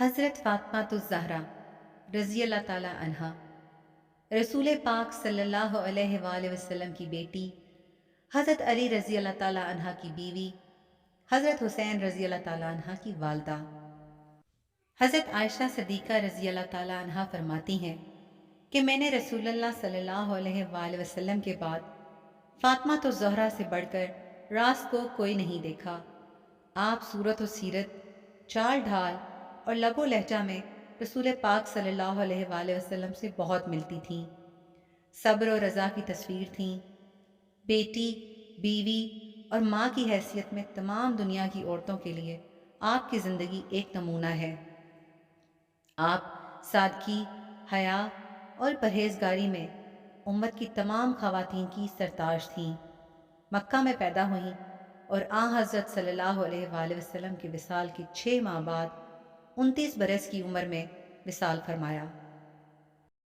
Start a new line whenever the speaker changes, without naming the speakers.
حضرت فاطمہ الزہرا رضی اللہ تعالیٰ عنہا رسول پاک صلی اللہ علیہ وآلہ وسلم کی بیٹی، حضرت علی رضی اللہ تعالیٰ عنہ کی بیوی، حضرت حسین رضی اللہ تعالیٰ عنہ کی والدہ۔ حضرت عائشہ صدیقہ رضی اللہ تعالیٰ عنہ فرماتی ہیں کہ میں نے رسول اللہ صلی اللہ علیہ وآلہ وسلم کے بعد فاطمہ الزہرا سے بڑھ کر راز کو کوئی نہیں دیکھا۔ آپ صورت و سیرت، چال ڈھال اور لب و لہجہ میں رسول پاک صلی اللہ علیہ وآلہ وسلم سے بہت ملتی تھیں۔ صبر و رضا کی تصویر تھیں۔ بیٹی، بیوی اور ماں کی حیثیت میں تمام دنیا کی عورتوں کے لیے آپ کی زندگی ایک نمونہ ہے۔ آپ سادگی، حیا اور پرہیزگاری میں امت کی تمام خواتین کی سرتاج تھیں۔ مکہ میں پیدا ہوئیں اور حضرت صلی اللہ علیہ وآلہ وسلم کے وصال کے 6 ماہ بعد 29 برس کی عمر میں وصال فرمایا۔